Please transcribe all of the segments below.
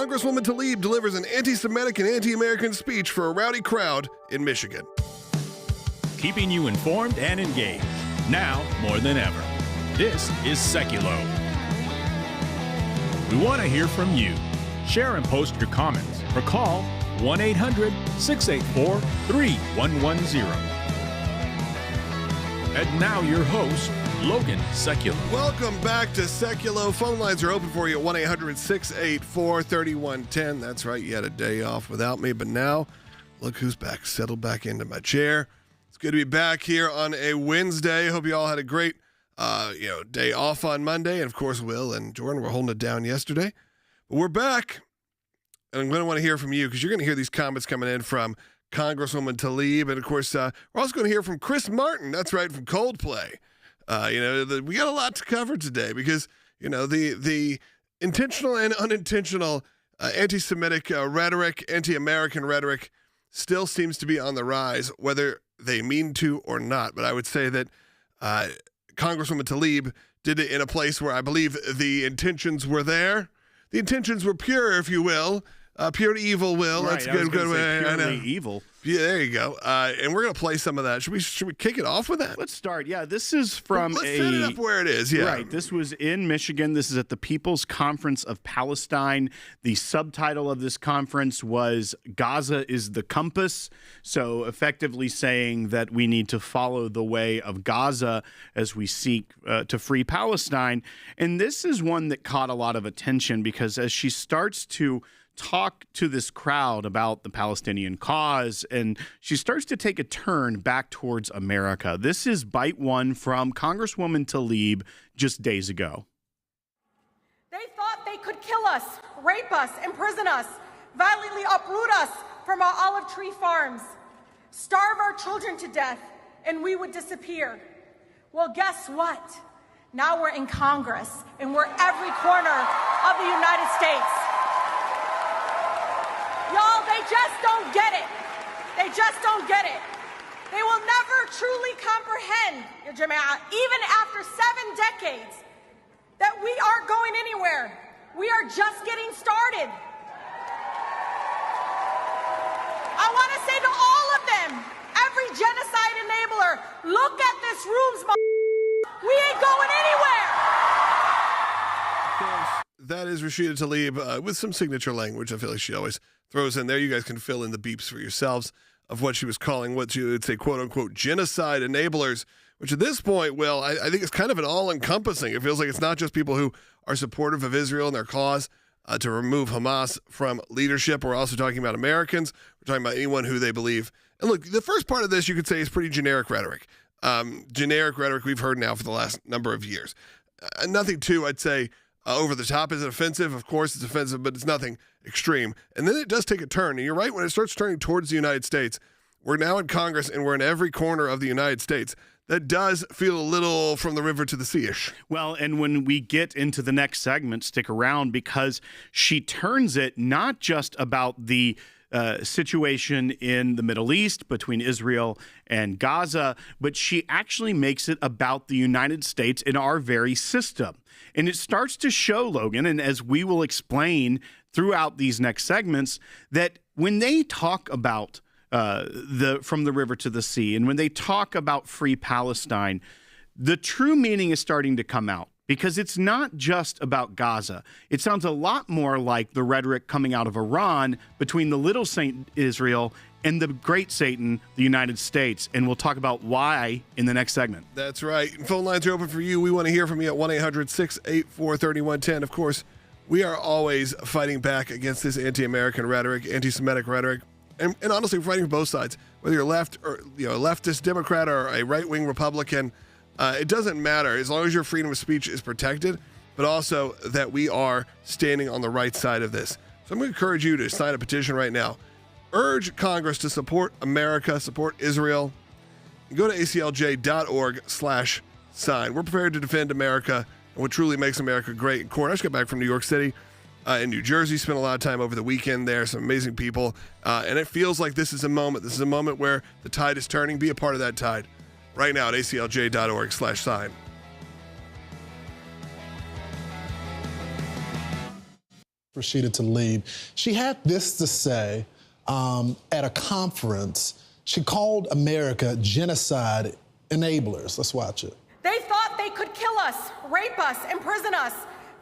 Congresswoman Tlaib delivers an anti-Semitic and anti-American speech for a rowdy crowd in Michigan. Keeping you informed and engaged, now more than ever. This is Sekulow. We want to hear from you. Share and post your comments or call 1-800-684-3110. And now your host, Logan Sekulow. Welcome back to Sekulow. Phone lines are open for you at 1-800-684-3110. That's right, you had a day off without me, but now look who's back. Settled back into my chair. It's good to be back here on a Wednesday. Hope you all had a great day off on Monday. And of course, Will and Jordan were holding it down yesterday. But we're back. And I'm going to want to hear from you because you're going to hear these comments coming in from Congresswoman Tlaib. And of course, we're also going to hear from Chris Martin. That's right, from Coldplay. We got a lot to cover today because, the intentional and unintentional anti-Semitic rhetoric, anti-American rhetoric still seems to be on the rise, whether they mean to or not. But I would say that Congresswoman Tlaib did it in a place where I believe the intentions were there. The intentions were pure, if you will. Pure evil, Will. Right, That's a good way. Purely evil. Yeah, there you go. And we're going to play some of that. Should we kick it off with that? Let's start. Yeah, this is from Let's set it up where it is. Yeah. Right. This was in Michigan. This is at the People's Conference of Palestine. The subtitle of this conference was "Gaza is the Compass." So effectively saying that we need to follow the way of Gaza as we seek to free Palestine. And this is one that caught a lot of attention because as she starts to talk to this crowd about the Palestinian cause, and she starts to take a turn back towards America. This is bite one from Congresswoman Tlaib just days ago. They thought they could kill us, rape us, imprison us, violently uproot us from our olive tree farms, starve our children to death, and we would disappear. Well, guess what? Now we're in Congress, and we're every corner of the United States. Y'all, they just don't get it. They just don't get it. They will never truly comprehend, even after 7 decades, that we aren't going anywhere. We are just getting started. I want to say to all of them, every genocide enabler, look at this room's we ain't going anywhere. That is Rashida Tlaib with some signature language. I feel like she always throws in there. You guys can fill in the beeps for yourselves of what she was calling what you would say, quote unquote, genocide enablers, which at this point, Will, I think it's kind of an all-encompassing. It feels like it's not just people who are supportive of Israel and their cause to remove Hamas from leadership. We're also talking about Americans. We're talking about anyone who they believe. And look, the first part of this you could say is pretty generic rhetoric. Generic rhetoric we've heard now for the last number of years. Nothing too, I'd say, over the top. Is it offensive? Of course it's offensive, but it's nothing extreme. And then it does take a turn. And you're right, when it starts turning towards the United States, we're now in Congress and we're in every corner of the United States. That does feel a little from the river to the sea-ish. Well, and when we get into the next segment, stick around because she turns it not just about the situation in the Middle East between Israel and Gaza, but she actually makes it about the United States and our very system. And it starts to show, Logan, and as we will explain throughout these next segments, that when they talk about from the river to the sea, and when they talk about free Palestine, the true meaning is starting to come out. Because it's not just about Gaza. It sounds a lot more like the rhetoric coming out of Iran between the little Saint Israel and the great Satan, the United States. And we'll talk about why in the next segment. That's right. Phone lines are open for you. We want to hear from you at 1-800-684-3110. Of course, we are always fighting back against this anti-American rhetoric, anti-Semitic rhetoric, and honestly fighting for both sides. Whether you're left or a leftist Democrat or a right-wing Republican, it doesn't matter as long as your freedom of speech is protected, but also that we are standing on the right side of this. So I'm going to encourage you to sign a petition right now. Urge Congress to support America, support Israel. Go to aclj.org/sign. We're prepared to defend America and what truly makes America great. And Corn, I just got back from New York City and New Jersey, spent a lot of time over the weekend there, some amazing people. And it feels like this is a moment. This is a moment where the tide is turning. Be a part of that tide. Right now at aclj.org/sign. Rashida Tlaib. She had this to say at a conference. She called America genocide enablers. Let's watch it. They thought they could kill us, rape us, imprison us,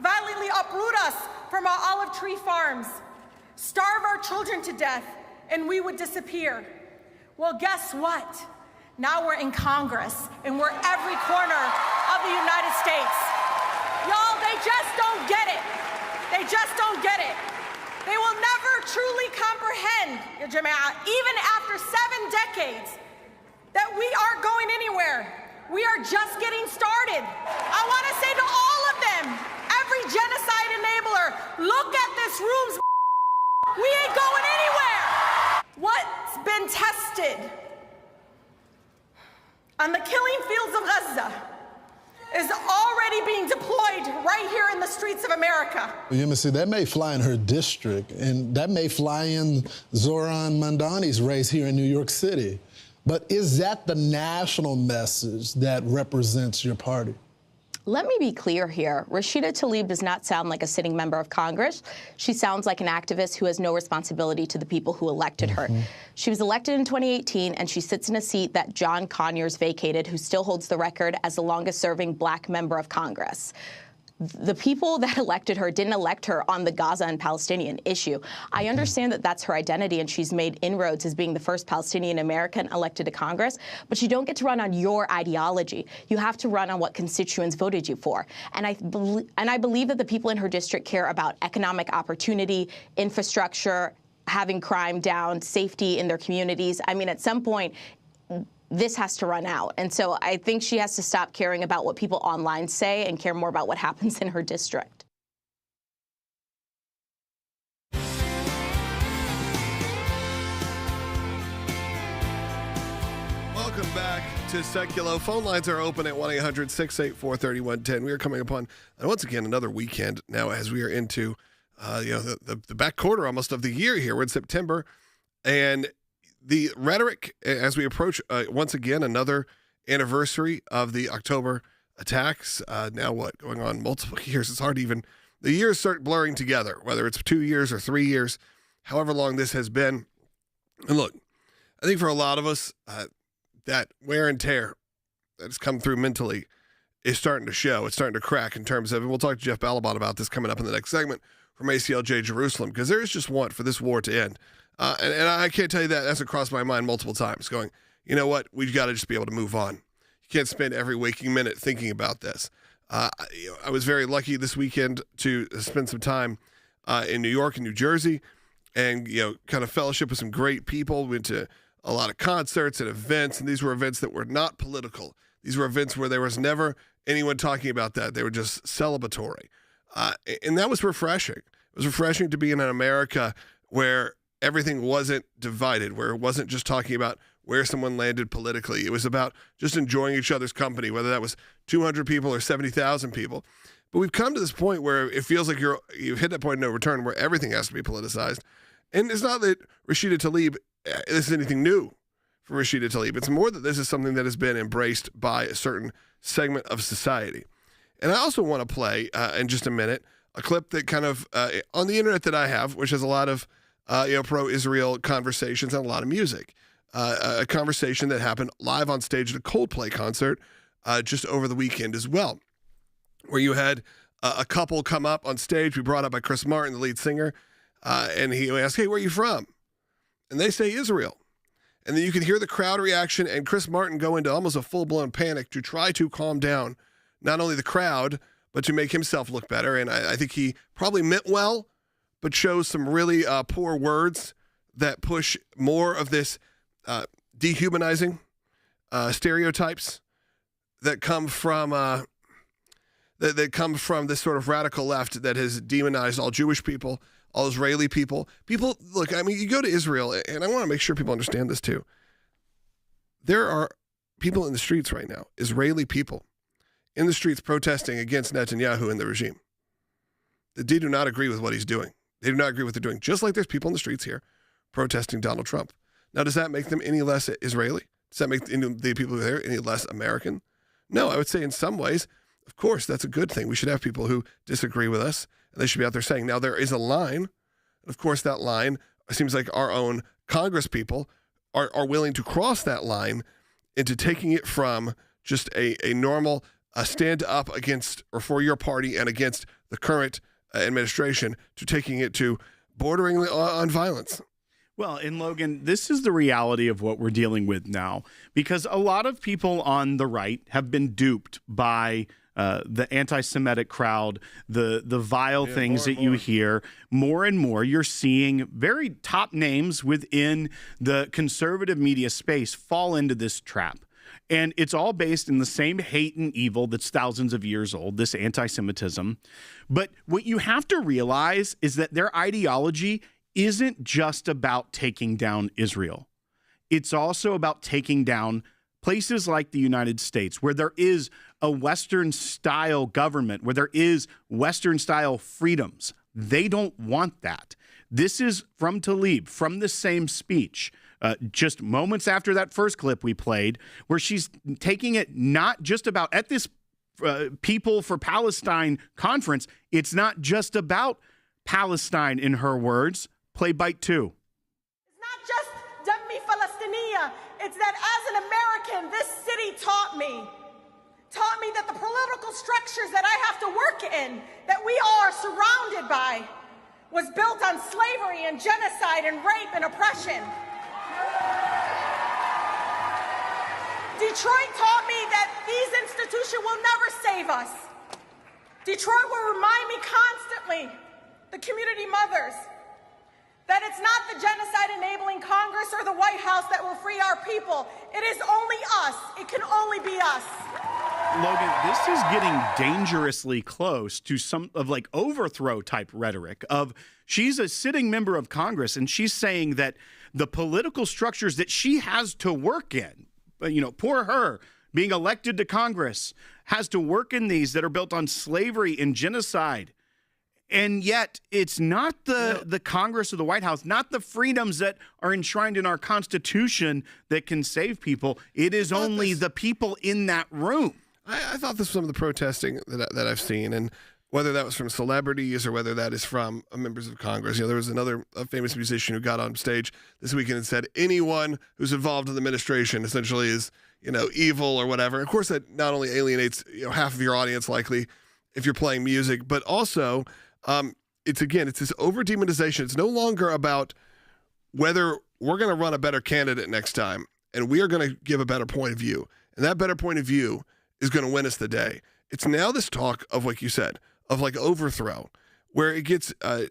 violently uproot us from our olive tree farms, starve our children to death, and we would disappear. Well, guess what? Now we're in Congress, and we're every corner of the United States. Y'all, they just don't get it. They just don't get it. They will never truly comprehend, Ya Jama'ah, even after 7 decades, that we aren't going anywhere. We are just getting started. I want to say to all of them, every genocide enabler, look at this room's. We ain't going anywhere. What's been tested on the killing fields of Gaza is already being deployed right here in the streets of America. You see, that may fly in her district, and that may fly in Zoran Mandani's race here in New York City. But is that the national message that represents your party? Let me be clear here. Rashida Tlaib does not sound like a sitting member of Congress. She sounds like an activist who has no responsibility to the people who elected her. She was elected in 2018, and she sits in a seat that John Conyers vacated, who still holds the record as the longest-serving black member of Congress. The people that elected her didn't elect her on the Gaza and Palestinian issue. I understand that that's her identity, and she's made inroads as being the first Palestinian American elected to Congress, but you don't get to run on your ideology. You have to run on what constituents voted you for. And I believe that the people in her district care about economic opportunity, infrastructure, having crime down, safety in their communities. I mean, at some point, this has to run out. And so I think she has to stop caring about what people online say and care more about what happens in her district. Welcome back to Sekulow. Phone lines are open at 1-800-684-3110. We are coming upon, once again, another weekend now as we are into the back quarter almost of the year here. We're in September. And the rhetoric as we approach, once again, another anniversary of the October attacks. Now what? Going on multiple years. It's hard to even, the years start blurring together, whether it's 2 years or 3 years, however long this has been. And look, I think for a lot of us, that wear and tear that has come through mentally is starting to show. It's starting to crack in terms of, and we'll talk to Jeff Balabon about this coming up in the next segment from ACLJ Jerusalem, because there is just want for this war to end. And I can't tell you that hasn't crossed my mind multiple times, going, you know what, we've got to just be able to move on. You can't spend every waking minute thinking about this. I was very lucky this weekend to spend some time in New York and New Jersey and, kind of fellowship with some great people. Went to a lot of concerts and events, and these were events that were not political. These were events where there was never anyone talking about that. They were just celebratory. And that was refreshing. It was refreshing to be in an America where everything wasn't divided, where it wasn't just talking about where someone landed politically. It was about just enjoying each other's company, whether that was 200 people or 70,000 people. But we've come to this point where it feels like you've hit that point of no return where everything has to be politicized. And it's not that Rashida Tlaib, this is anything new for Rashida Tlaib. It's more that this is something that has been embraced by a certain segment of society. And I also want to play, in just a minute, a clip that kind of, on the internet that I have, which has a lot of pro-Israel conversations and a lot of music. A conversation that happened live on stage at a Coldplay concert just over the weekend as well, where you had a couple come up on stage. We brought up by Chris Martin, the lead singer, and he asked, "Hey, where are you from?" And they say Israel. And then you can hear the crowd reaction and Chris Martin go into almost a full-blown panic to try to calm down not only the crowd, but to make himself look better. And I think he probably meant well, but chose some really poor words that push more of this dehumanizing stereotypes that come from that come from this sort of radical left that has demonized all Jewish people, all Israeli people. People, look, I mean, you go to Israel, and I want to make sure people understand this too. There are people in the streets right now, Israeli people, in the streets protesting against Netanyahu and the regime. They do not agree with what he's doing. They do not agree with what they're doing. Just like there's people in the streets here protesting Donald Trump. Now, does that make them any less Israeli? Does that make the people there any less American? No, I would say in some ways, of course, that's a good thing. We should have people who disagree with us, and they should be out there saying, now there is a line. And of course, that line, it seems like our own Congress people are willing to cross that line into taking it from just a normal stand up against or for your party and against the current administration to taking it to bordering on violence. Well, and Logan, this is the reality of what we're dealing with now, because a lot of people on the right have been duped by the anti-Semitic crowd, the vile things that you hear more and more. You're seeing very top names within the conservative media space fall into this trap. And it's all based in the same hate and evil that's thousands of years old, this anti-Semitism. But what you have to realize is that their ideology isn't just about taking down Israel. It's also about taking down places like the United States, where there is a Western-style government, where there is Western-style freedoms. They don't want that. This is from Tlaib, from the same speech, just moments after that first clip we played, where she's taking it not just about, at this People for Palestine conference, it's not just about Palestine in her words. Play bite 2. It's not just Demi Palestinia. It's that as an American, this city taught me that the political structures that I have to work in, that we all are surrounded by, was built on slavery and genocide and rape and oppression. Detroit taught me that these institutions will never save us. Detroit will remind me constantly, the community mothers, that it's not the genocide-enabling Congress or the White House that will free our people. It is only us. It can only be us. Logan, this is getting dangerously close to some of like overthrow type rhetoric of she's a sitting member of Congress and she's saying that the political structures that she has to work in, poor her, being elected to Congress, has to work in these that are built on slavery and genocide. And yet it's not the Congress or the White House, not the freedoms that are enshrined in our Constitution that can save people. It is only the people in that room. I thought this was some of the protesting that I've seen, and whether that was from celebrities or whether that is from members of Congress. There was another famous musician who got on stage this weekend and said anyone who's involved in the administration essentially is, evil or whatever. Of course, that not only alienates half of your audience likely if you're playing music, but also it's this over-demonization. It's no longer about whether we're going to run a better candidate next time and we are going to give a better point of view. And that better point of view is going to win us the day. It's now this talk of, like you said, of like overthrow, where it gets a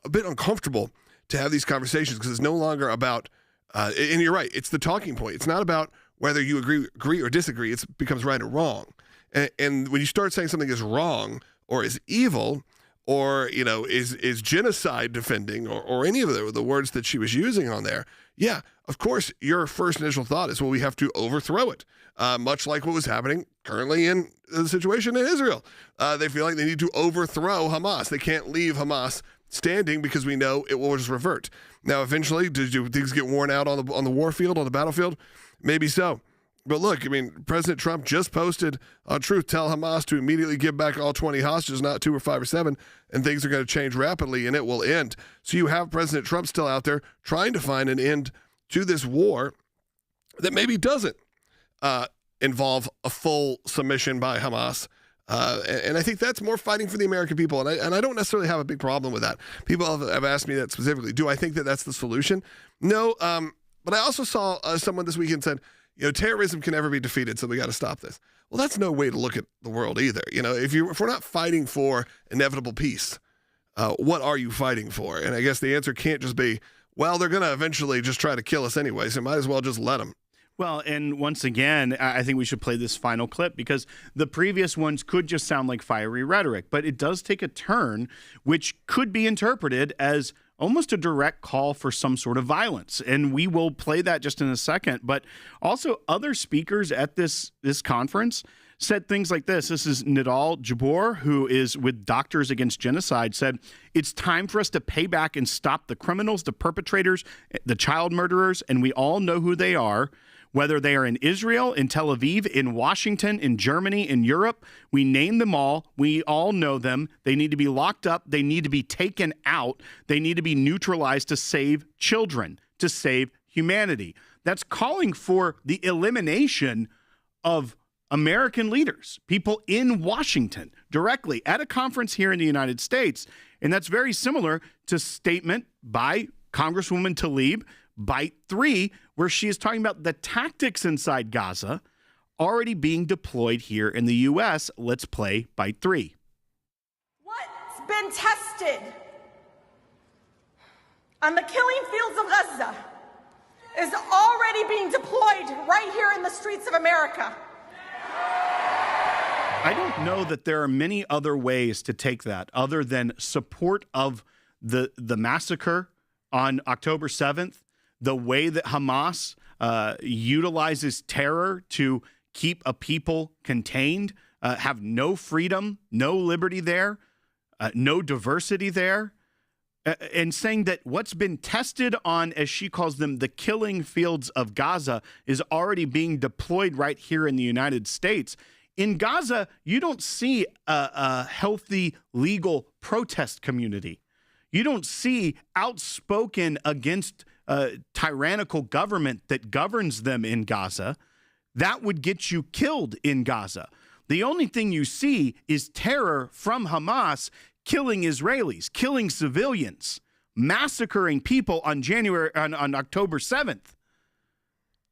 bit uncomfortable to have these conversations because it's no longer about, and you're right, it's the talking point. It's not about whether you agree or disagree. It becomes right or wrong. And when you start saying something is wrong or is evil, or is genocide defending, or any of the words that she was using on there, yeah, of course, your first initial thought is, well, we have to overthrow it, much like what was happening currently in the situation in Israel. They feel like they need to overthrow Hamas. They can't leave Hamas standing because we know it will just revert. Now, eventually, do things get worn out on the war field, on the battlefield? Maybe so. But look, President Trump just posted on Truth, tell Hamas to immediately give back all 20 hostages, not 2 or 5 or 7, and things are going to change rapidly, and it will end. So you have President Trump still out there trying to find an end to this war that maybe doesn't involve a full submission by Hamas. And I think that's more fighting for the American people, and I don't necessarily have a big problem with that. People have asked me that specifically. Do I think that that's the solution? No, but I also saw someone this weekend said, terrorism can never be defeated, so we got to stop this. Well, that's no way to look at the world either. If we're not fighting for inevitable peace, what are you fighting for? And I guess the answer can't just be, well, they're going to eventually just try to kill us anyway, so might as well just let them. Well, and once again, I think we should play this final clip because the previous ones could just sound like fiery rhetoric, but it does take a turn, which could be interpreted as almost a direct call for some sort of violence. And we will play that just in a second. But also other speakers at this conference said things like this. This is Nidal Jabbour, who is with Doctors Against Genocide, said, it's time for us to pay back and stop the criminals, the perpetrators, the child murderers, and we all know who they are. whether they are in Israel, in Tel Aviv, in Washington, in Germany, in Europe. We name them all. We all know them. They need to be locked up. They need to be taken out. They need to be neutralized to save children, to save humanity. That's calling for the elimination of American leaders, people in Washington, directly at a conference here in the United States. And that's very similar to statement by Congresswoman Tlaib, Bite 3, where she is talking about the tactics inside Gaza already being deployed here in the U.S. Let's play Bite 3. What's been tested on the killing fields of Gaza is already being deployed right here in the streets of America. I don't know that there are many other ways to take that other than support of the massacre on October 7th, the way that Hamas utilizes terror to keep a people contained, have no freedom, no liberty there, no diversity there, and saying that what's been tested on, as she calls them, the killing fields of Gaza is already being deployed right here in the United States. In Gaza, you don't see a healthy legal protest community. You don't see outspoken against a tyrannical government that governs them in Gaza. That would get you killed in Gaza. The only thing you see is terror from Hamas killing Israelis, killing civilians, massacring people on October 7th.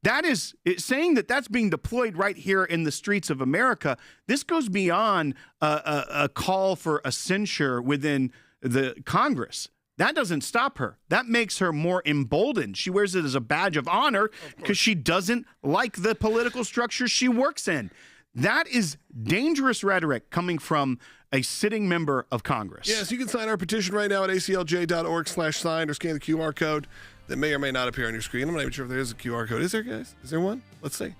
That is saying that that's being deployed right here in the streets of America. This goes beyond a call for a censure within the Congress. That doesn't stop her. That makes her more emboldened. She wears it as a badge of honor because she doesn't like the political structure she works in. That is dangerous rhetoric coming from a sitting member of Congress. Yes, you can sign our petition right now at aclj.org/sign or scan the QR code that may or may not appear on your screen. I'm not even sure if there is a QR code. Is there, guys? Is there one? Let's see.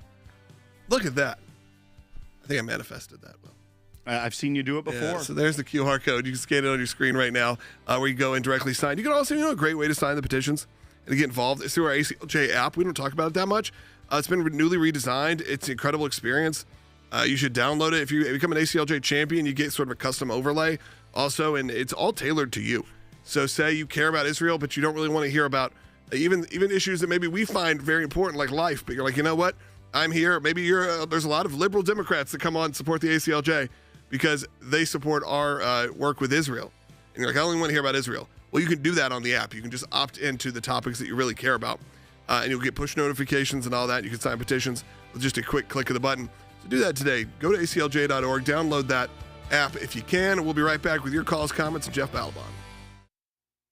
Look at that. I think I manifested that well. I've seen you do it before. Yeah, so there's the QR code. You can scan it on your screen right now where you go and directly sign. You can also, a great way to sign the petitions and to get involved is through our ACLJ app. We don't talk about it that much. It's been newly redesigned. It's an incredible experience. You should download it. If you become an ACLJ champion, you get sort of a custom overlay also, and it's all tailored to you. So say you care about Israel, but you don't really want to hear about even issues that maybe we find very important, like life, but you're like, you know what? I'm here. Maybe there's a lot of liberal Democrats that come on and support the ACLJ because they support our work with Israel. And you're like, I only want to hear about Israel. Well, you can do that on the app. You can just opt into the topics that you really care about, and you'll get push notifications and all that. You can sign petitions with just a quick click of the button. So do that today. Go to aclj.org, download that app if you can. We'll be right back with your calls, comments, and Jeff Balabon.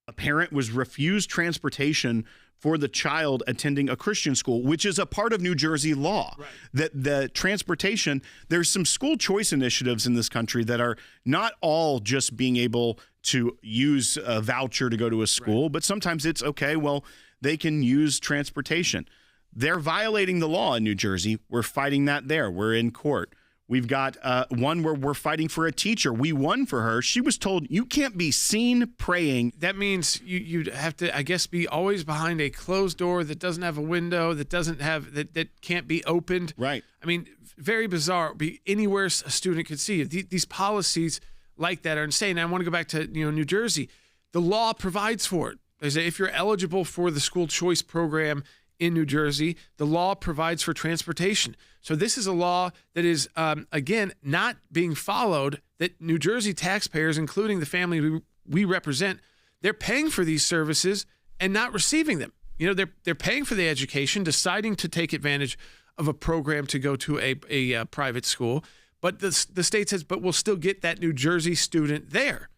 A parent was refused transportation for the child attending a Christian school, which is a part of New Jersey law. Right. That the transportation, there's some school choice initiatives in this country that are not all just being able to use a voucher to go to a school, right, but sometimes it's okay, well, they can use transportation. They're violating the law in New Jersey. We're fighting that there. We're in court. We've got one where we're fighting for a teacher. We won for her. She was told, you can't be seen praying. That means you'd have to, I guess, be always behind a closed door that doesn't have a window, that doesn't have, that can't be opened. Right. I mean, very bizarre. Be anywhere a student could see it. These policies like that are insane. And I want to go back to New Jersey. The law provides for it. They say if you're eligible for the school choice program in New Jersey, the law provides for transportation. So this is a law that is, again, not being followed, that New Jersey taxpayers, including the family we represent, they're paying for these services and not receiving them. They're paying for the education, deciding to take advantage of a program to go to a private school. But the state says, but we'll still get that New Jersey student there.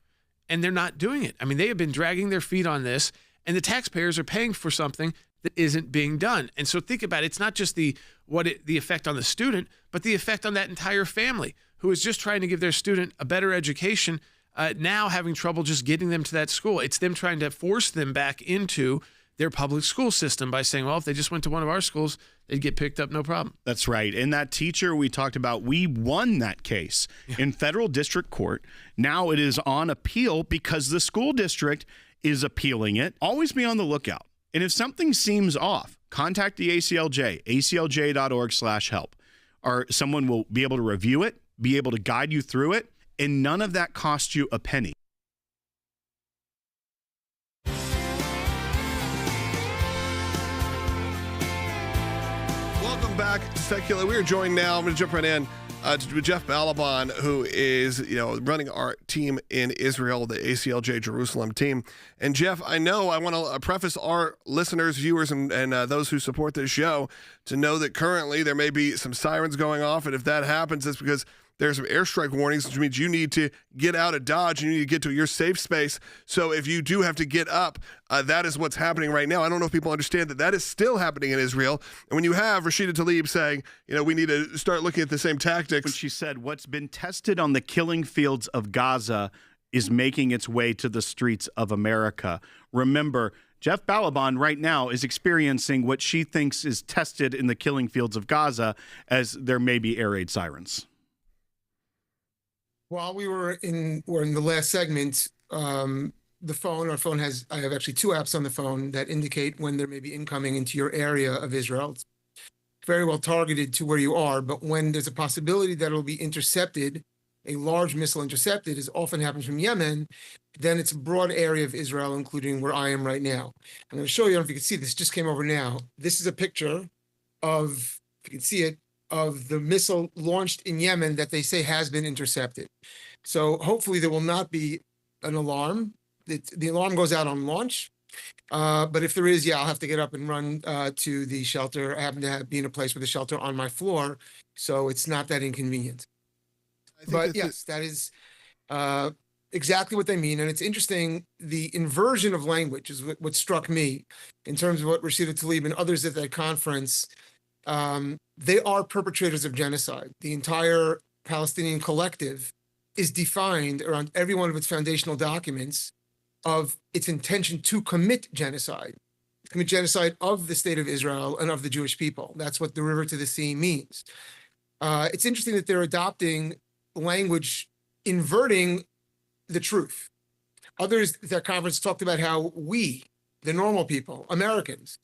And they're not doing it. I mean, they have been dragging their feet on this, and the taxpayers are paying for something that isn't being done. And so think about it. It's not just the effect on the student, but the effect on that entire family who is just trying to give their student a better education, now having trouble just getting them to that school. It's them trying to force them back into their public school system by saying, well, if they just went to one of our schools, they'd get picked up, no problem. That's right. And that teacher we talked about, we won that case in federal district court. Now it is on appeal because the school district is appealing it. Always be on the lookout. And if something seems off, contact the ACLJ, aclj.org/help. Or someone will be able to review it, be able to guide you through it, and none of that costs you a penny. Welcome back to Sekulow. We are joined now. I'm going to jump right in to Jeff Balaban, who is running our team in Israel, the ACLJ Jerusalem team. And Jeff, I want to preface our listeners, viewers, and those who support this show to know that currently there may be some sirens going off, and if that happens, it's because there's some airstrike warnings, which means you need to get out of Dodge. You need to get to your safe space. So if you do have to get up, that is what's happening right now. I don't know if people understand that that is still happening in Israel. And when you have Rashida Tlaib saying, we need to start looking at the same tactics. When she said, what's been tested on the killing fields of Gaza is making its way to the streets of America. Remember, Jeff Balaban right now is experiencing what she thinks is tested in the killing fields of Gaza, as there may be air raid sirens. While we're in the last segment, our phone I have actually 2 apps on the phone that indicate when there may be incoming into your area of Israel. It's very well targeted to where you are, but when there's a possibility that it'll be intercepted, a large missile intercepted, as often happens from Yemen, then it's a broad area of Israel, including where I am right now. I'm going to show you, I don't know if you can see this, just came over now. This is a picture of, if you can see it, of the missile launched in Yemen that they say has been intercepted. So hopefully there will not be an alarm. The alarm goes out on launch. But if there is, I'll have to get up and run to the shelter. I happen to be in a place with a shelter on my floor, so it's not that inconvenient. But yes, that is exactly what they mean. And it's interesting, the inversion of language is what struck me in terms of what Rashida Tlaib and others at that conference. They are perpetrators of genocide. The entire Palestinian collective is defined around every one of its foundational documents of its intention to commit genocide of the state of Israel and of the Jewish people. That's what the river to the sea means. It's interesting that they're adopting language inverting the truth. Others at that conference talked about how we, the normal people, Americans,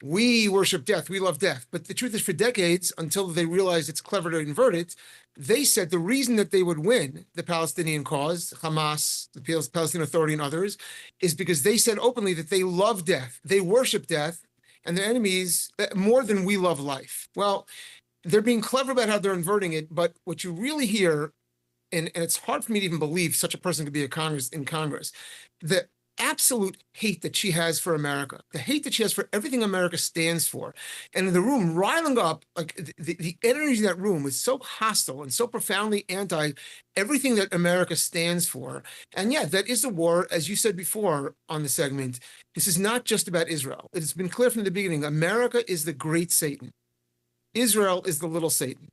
we worship death, we love death. But the truth is, for decades, until they realized it's clever to invert it, they said the reason that they would win the Palestinian cause, Hamas, the Palestinian Authority and others, is because they said openly that they love death, they worship death, and their enemies more than we love life. Well, they're being clever about how they're inverting it, but what you really hear, and it's hard for me to even believe such a person could be in Congress, the absolute hate that she has for America, the hate that she has for everything America stands for. And in the room, riling up, like the energy in that room was so hostile and so profoundly anti everything that America stands for. And yeah, that is a war, as you said before on the segment. This is not just about Israel. It's been clear from the beginning, America is the great Satan. Israel is the little Satan.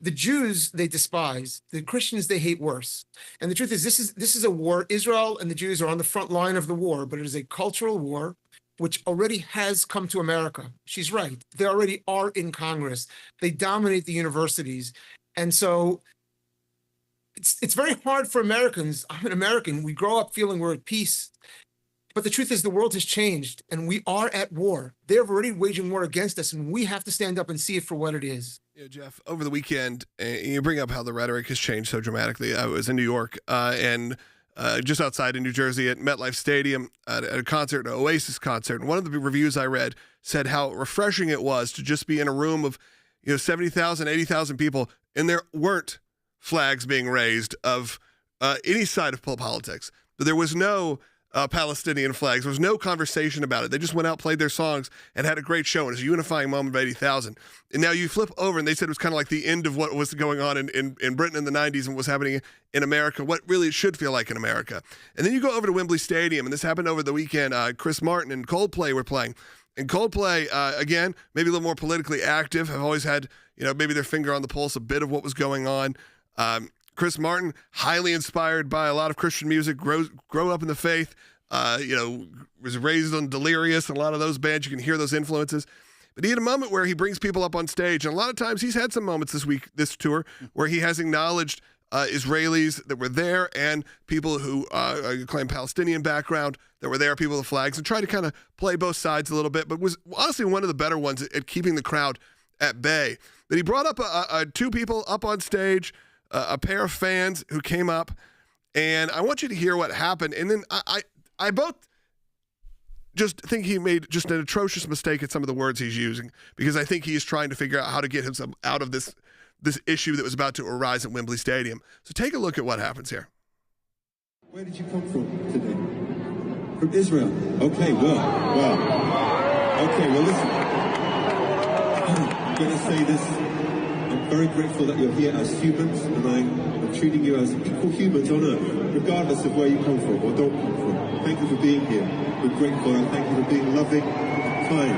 The Jews, they despise. The Christians, they hate worse. And the truth is, this is a war. Israel and the Jews are on the front line of the war, but it is a cultural war which already has come to America. She's right. They already are in Congress. They dominate the universities. And so it's very hard for Americans. I'm an American. We grow up feeling we're at peace. But the truth is, the world has changed, and we are at war. They're already waging war against us, and we have to stand up and see it for what it is. Yeah, Jeff, over the weekend, you bring up how the rhetoric has changed so dramatically. I was in New York and just outside in New Jersey at MetLife Stadium at a concert, an Oasis concert. And one of the reviews I read said how refreshing it was to just be in a room of 70,000, 80,000 people, and there weren't flags being raised of any side of politics. There was no Palestinian flags. There was no conversation about it. They just went out, played their songs, and had a great show. And it was a unifying moment of 80,000. And now you flip over, and they said it was kind of like the end of what was going on in Britain in the 90s and what was happening in America, what really it should feel like in America. And then you go over to Wembley Stadium, and this happened over the weekend. Chris Martin and Coldplay were playing. And Coldplay, again, maybe a little more politically active, have always had, maybe their finger on the pulse a bit of what was going on. Chris Martin, highly inspired by a lot of Christian music, grow up in the faith, was raised on Delirious and a lot of those bands. You can hear those influences. But he had a moment where he brings people up on stage. And a lot of times he's had some moments this tour, where he has acknowledged Israelis that were there and people who claim Palestinian background that were there, people with flags, and tried to kind of play both sides a little bit, but was honestly one of the better ones at keeping the crowd at bay. That he brought up two people up on stage, a pair of fans who came up, and I want you to hear what happened. And then I both just think he made just an atrocious mistake at some of the words he's using, because I think he's trying to figure out how to get himself out of this issue that was about to arise at Wembley Stadium. So take a look at what happens here. Where did you come from today? From Israel. Okay, well. Okay, well, listen. I'm going to say this. I'm very grateful that you're here as humans, and I'm treating you as equal humans on earth, regardless of where you come from or don't come from. Thank you for being here. We're grateful, and thank you for being loving, kind.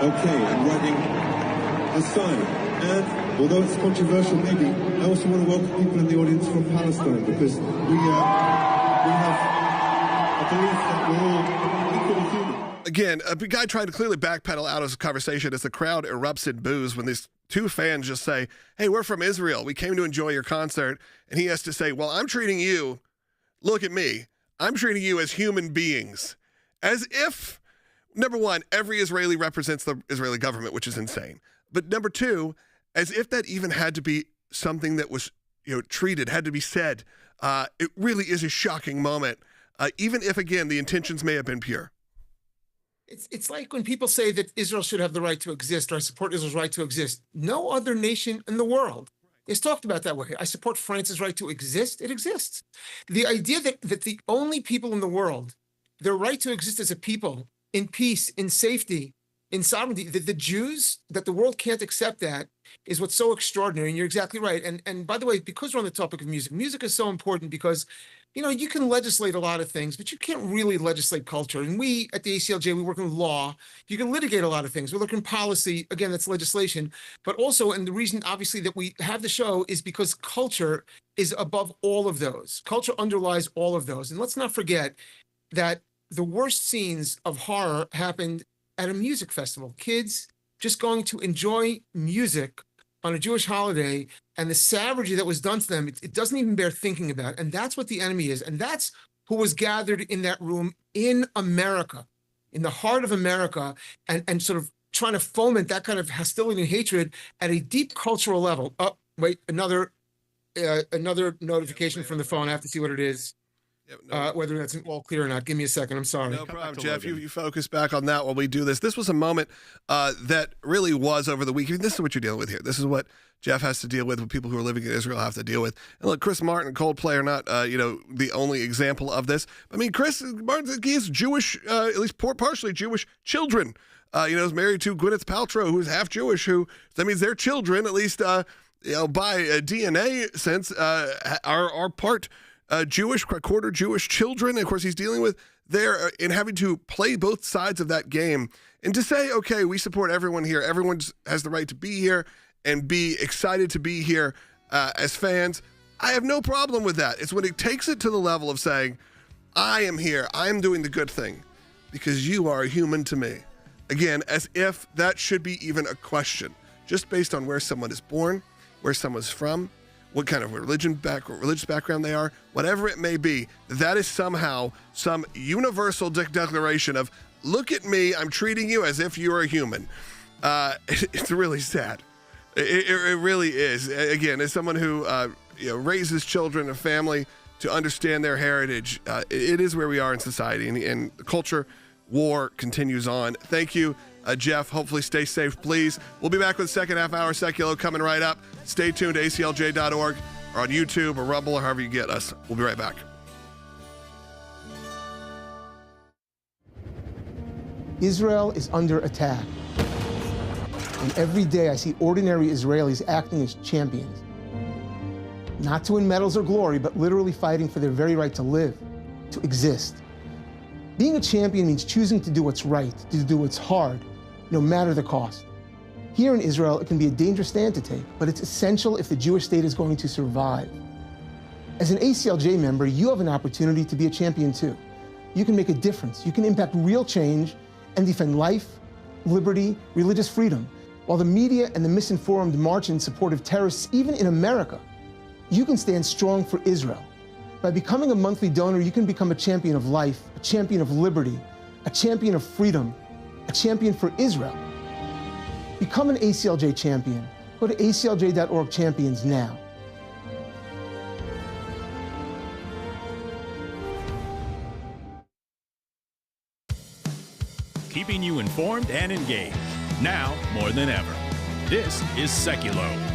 Okay, I'm writing a sign. And although it's controversial, maybe, I also want to welcome people in the audience from Palestine, because we have a belief that we're all equally human. Again, a guy tried to clearly backpedal out of his conversation as the crowd erupts in boos when these two fans just say, hey, we're from Israel. We came to enjoy your concert. And he has to say, well, I'm treating you, look at me, I'm treating you as human beings. As if, number one, every Israeli represents the Israeli government, which is insane. But number two, as if that even had to be something that was, treated, had to be said. It really is a shocking moment, even if, again, the intentions may have been pure. It's like when people say that Israel should have the right to exist, or I support Israel's right to exist. No other nation in the world is talked about that way. I support France's right to exist. It exists. The idea that the only people in the world, their right to exist as a people, in peace, in safety, in sovereignty, the Jews, that the world can't accept that, is what's so extraordinary. And you're exactly right. And by the way, because we're on the topic of music, music is so important because, you can legislate a lot of things, but you can't really legislate culture. And we at the ACLJ, we work in law. You can litigate a lot of things. We look in policy. Again, that's legislation. But also, and the reason, obviously, that we have the show is because culture is above all of those. Culture underlies all of those. And let's not forget that the worst scenes of horror happened at a music festival. Kids just going to enjoy music on a Jewish holiday, and the savagery that was done to them, it doesn't even bear thinking about. And that's what the enemy is. And that's who was gathered in that room in America, in the heart of America, and sort of trying to foment that kind of hostility and hatred at a deep cultural level. Oh, wait, another notification from the phone. I have to see what it is. Whether that's all clear or not. Give me a second. I'm sorry. No problem, Jeff. You focus back on that while we do this. This was a moment that really was over the weekend. This is what you're dealing with here. This is what Jeff has to deal with, what people who are living in Israel have to deal with. And look, Chris Martin and Coldplay are not, the only example of this. I mean, Chris Martin, he has Jewish, at least partially Jewish children. Is married to Gwyneth Paltrow, who's half Jewish, that means their children, at least, by a DNA sense, are part Jewish, quarter Jewish children. And of course, he's dealing with there and having to play both sides of that game. And to say, okay, we support everyone here. Everyone has the right to be here and be excited to be here as fans. I have no problem with that. It's when it takes it to the level of saying, I am here. I am doing the good thing because you are a human to me. Again, as if that should be even a question, just based on where someone is born, where someone's from, what kind of religious background they are, whatever it may be, that is somehow some universal declaration of, look at me, I'm treating you as if you're a human. It's really sad. It really is. Again, as someone who raises children and family to understand their heritage, it is where we are in society, and the culture war continues on. Thank you, Jeff. Hopefully stay safe, please. We'll be back with the second half hour Sekulow coming right up. Stay tuned to ACLJ.org or on YouTube or Rumble or however you get us. We'll be right back. Israel is under attack. And every day I see ordinary Israelis acting as champions. Not to win medals or glory, but literally fighting for their very right to live, to exist. Being a champion means choosing to do what's right, to do what's hard, no matter the cost. Here in Israel, it can be a dangerous stand to take, but it's essential if the Jewish state is going to survive. As an ACLJ member, you have an opportunity to be a champion too. You can make a difference. You can impact real change and defend life, liberty, religious freedom, while the media and the misinformed march in support of terrorists, even in America. you can stand strong for Israel. By becoming a monthly donor, you can become a champion of life, a champion of liberty, a champion of freedom, a champion for Israel. Become an ACLJ champion. Go to aclj.org champions now. Keeping you informed and engaged. Now more than ever. This is Sekulow.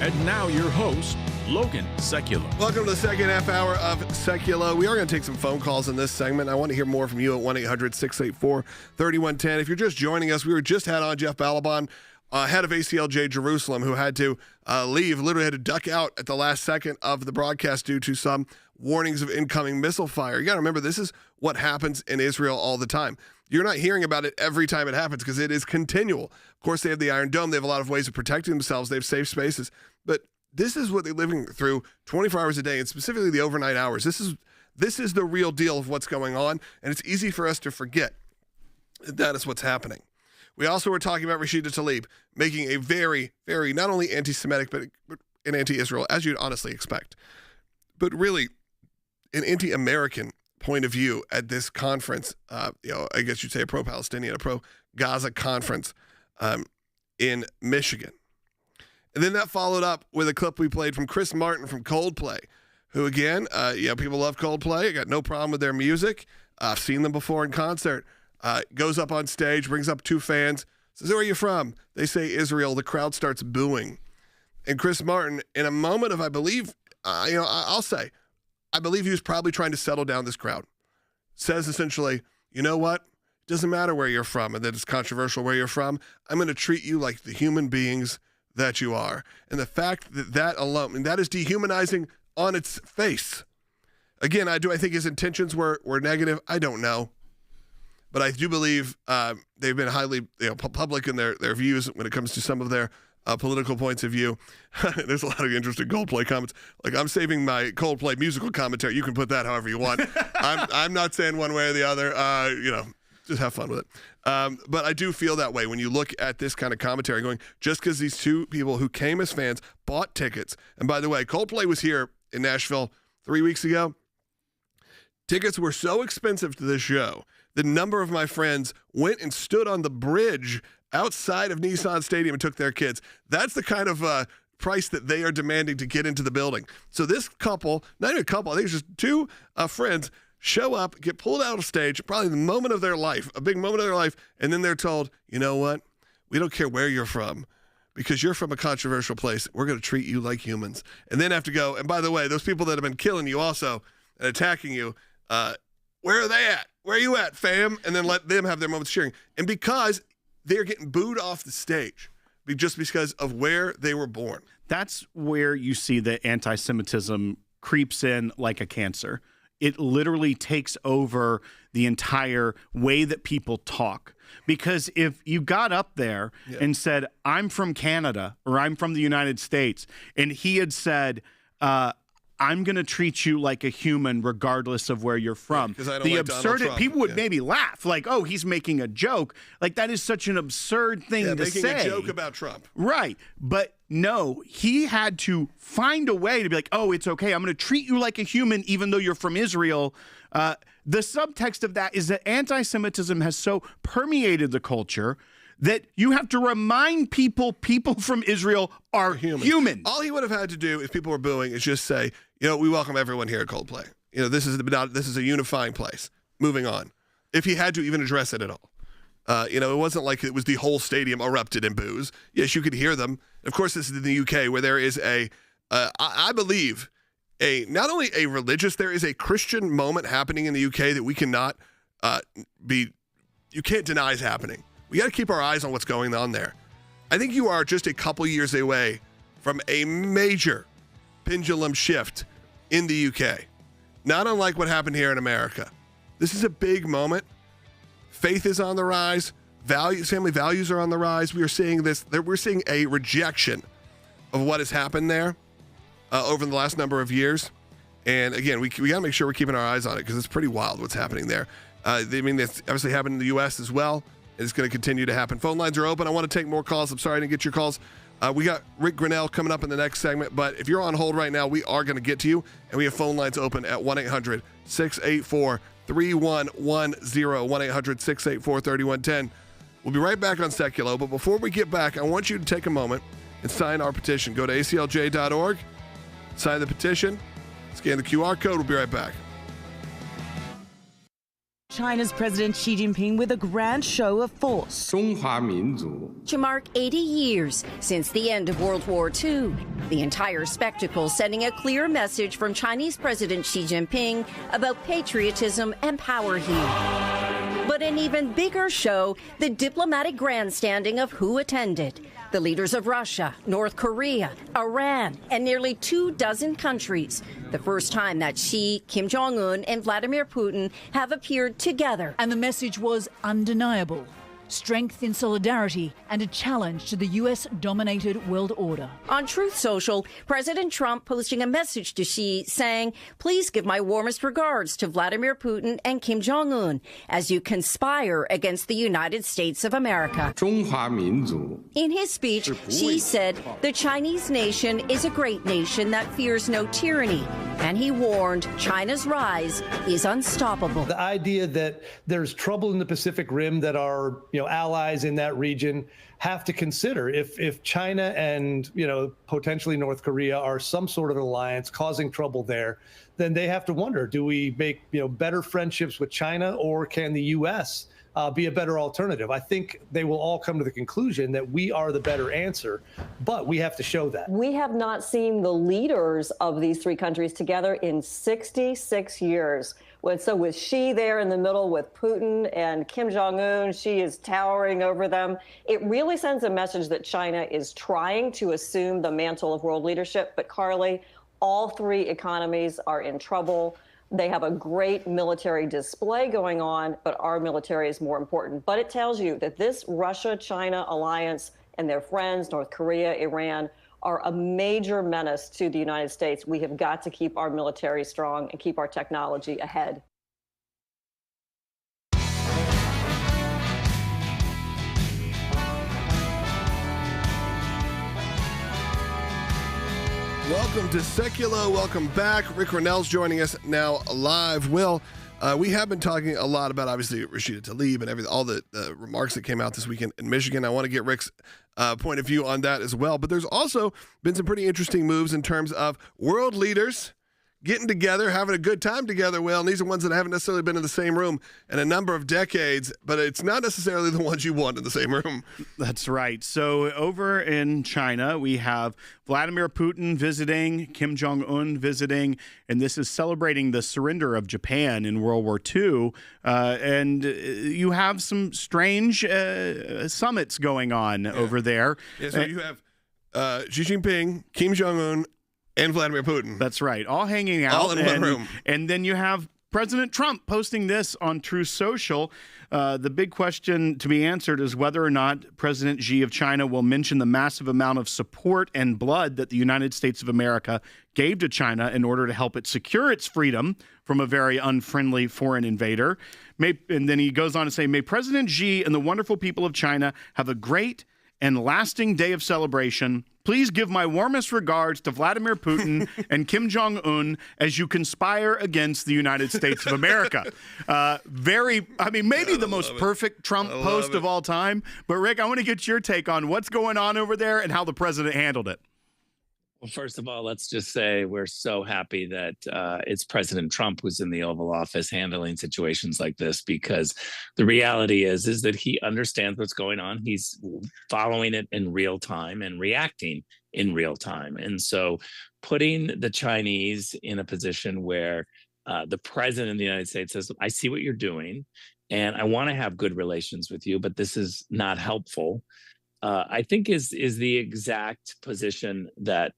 And now your host, Logan Sekulow. Welcome to the second half hour of Sekulow. We are going to take some phone calls in this segment. I want to hear more from you at 1-800-684-3110. If you're just joining us, we just had on Jeff Balaban, head of ACLJ Jerusalem, who had to leave, literally had to duck out at the last second of the broadcast due to some warnings of incoming missile fire. You got to remember, this is what happens in Israel all the time. You're not hearing about it every time it happens because it is continual. Of course, they have the Iron Dome. They have a lot of ways of protecting themselves. They have safe spaces. But this is what they're living through 24 hours a day, and specifically the overnight hours. This is the real deal of what's going on, and it's easy for us to forget that is what's happening. We also were talking about Rashida Tlaib making a very, very, not only anti-Semitic, but an anti-Israel, as you'd honestly expect, but really an anti-American point of view at this conference. I guess you'd say a pro-Palestinian, a pro-Gaza conference in Michigan. And then that followed up with a clip we played from Chris Martin from Coldplay, who again, people love Coldplay. I got no problem with their music. I've seen them before in concert. Goes up on stage, brings up two fans, says, "Where are you from?" They say Israel. The crowd starts booing. And Chris Martin, in a moment of, I believe, I'll say, I believe he was probably trying to settle down this crowd, says essentially, you know what? It doesn't matter where you're from and that it's controversial where you're from. I'm going to treat you like the human beings that you are. And the fact that alone, and that is dehumanizing on its face. Again, I think his intentions were negative. I don't know. But I do believe they've been highly public in their views when it comes to some of their political points of view. There's a lot of interesting Coldplay comments. Like, I'm saving my Coldplay musical commentary. You can put that however you want. I'm not saying one way or the other. Just have fun with it. But I do feel that way when you look at this kind of commentary going, just because these two people who came as fans bought tickets. And by the way, Coldplay was here in Nashville 3 weeks ago. Tickets were so expensive to this show. The number of my friends went and stood on the bridge outside of Nissan Stadium and took their kids. That's the kind of price that they are demanding to get into the building. So this couple, not even a couple, I think it's just two friends, show up, get pulled out of stage, probably the moment of their life, a big moment of their life, and then they're told, you know what? We don't care where you're from because you're from a controversial place. We're going to treat you like humans. And then have to go, and by the way, those people that have been killing you also and attacking you, where are they at? Where are you at, fam? And then let them have their moments of cheering. And because they're getting booed off the stage just because of where they were born. That's where you see the anti-Semitism creeps in like a cancer. It literally takes over the entire way that people talk. Because if you got up there and said, I'm from Canada or I'm from the United States, and he had said, I'm going to treat you like a human regardless of where you're from. The absurdity, people would maybe laugh like, oh, he's making a joke. Like, that is such an absurd thing to making say. A joke about Trump. Right. But no, he had to find a way to be like, oh, it's okay. I'm going to treat you like a human even though you're from Israel. The subtext of that is that anti-Semitism has so permeated the culture that you have to remind people from Israel are human. All he would have had to do if people were booing is just say, we welcome everyone here at Coldplay. This is a unifying place. Moving on. If he had to even address it at all. It wasn't like it was the whole stadium erupted in boos. Yes, you could hear them. Of course, this is in the UK where there is I believe, not only a religious, there is a Christian moment happening in the UK that we cannot you can't deny is happening. We got to keep our eyes on what's going on there. I think you are just a couple years away from a major pendulum shift in the UK. Not unlike what happened here in America. This is a big moment. Faith is on the rise. Family values are on the rise. We are seeing this. We're seeing a rejection of what has happened there over the last number of years. And again, we got to make sure we're keeping our eyes on it because it's pretty wild what's happening there. That's obviously happened in the U.S. as well. It's going to continue to happen. Phone lines are open. I want to take more calls. I'm sorry I didn't get your calls We got Rick Grinnell coming up in the next segment, but if you're on hold right now, we are going to get to you, and we have phone lines open at 1-800-684-3110, 1-800-684-3110. We'll be right back on Sekulow, but before we get back, I want you to take a moment and sign our petition. Go to ACLJ.org, sign the petition, scan the QR code. We'll be right back. China's President Xi Jinping with a grand show of force. To mark 80 years since the end of World War II, the entire spectacle sending a clear message from Chinese President Xi Jinping about patriotism and power here. But an even bigger show, the diplomatic grandstanding of who attended. The leaders of Russia, North Korea, Iran, and nearly 24 countries. The first time that Xi, Kim Jong-un, and Vladimir Putin have appeared together. And the message was undeniable. Strength in solidarity and a challenge to the U.S.-dominated world order. On Truth Social, President Trump posting a message to Xi saying, "Please give my warmest regards to Vladimir Putin and Kim Jong-un as you conspire against the United States of America." In his speech, Xi said, "The Chinese nation is a great nation that fears no tyranny." And he warned China's rise is unstoppable. The idea that there's trouble in the Pacific Rim that our allies in that region have to consider if China and potentially North Korea are some sort of alliance causing trouble there, then they have to wonder, do we make better friendships with China, or can the U.S. Be a better alternative? I think they will all come to the conclusion that we are the better answer, but we have to show that. We have not seen the leaders of these three countries together in 66 years. So with Xi there in the middle with Putin and Kim Jong-un, Xi is towering over them. It really sends a message that China is trying to assume the mantle of world leadership. But Carly, all three economies are in trouble. They have a great military display going on, but our military is more important. But it tells you that this Russia-China alliance and their friends, North Korea, Iran, are a major menace to the United States. We have got to keep our military strong and keep our technology ahead. Welcome to Sekulow. Welcome back. Rick Grinnell's joining us now live. Will, we have been talking a lot about, obviously, Rashida Tlaib and all the remarks that came out this weekend in Michigan. I want to get Rick's point of view on that as well. But there's also been some pretty interesting moves in terms of world leaders getting together, having a good time together, Will. And these are ones that haven't necessarily been in the same room in a number of decades, but it's not necessarily the ones you want in the same room. That's right. So over in China, we have Vladimir Putin visiting, Kim Jong-un visiting, and this is celebrating the surrender of Japan in World War II. And you have some strange summits going on over there. Yeah, so you have Xi Jinping, Kim Jong-un, and Vladimir Putin. That's right. All hanging out. All in one room. And then you have President Trump posting this on Truth Social. The big question to be answered is whether or not President Xi of China will mention the massive amount of support and blood that the United States of America gave to China in order to help it secure its freedom from a very unfriendly foreign invader. And then he goes on to say, "May President Xi and the wonderful people of China have a great and lasting day of celebration. Please give my warmest regards to Vladimir Putin and Kim Jong-un as you conspire against the United States of America." Maybe the most perfect Trump post of all time. But Rick, I want to get your take on what's going on over there and how the president handled it. Well, first of all, let's just say we're so happy that it's President Trump who's in the Oval Office handling situations like this, because the reality is that he understands what's going on. He's following it in real time and reacting in real time. And so putting the Chinese in a position where the president of the United States says, "I see what you're doing, and I want to have good relations with you, but this is not helpful," I think is the exact position that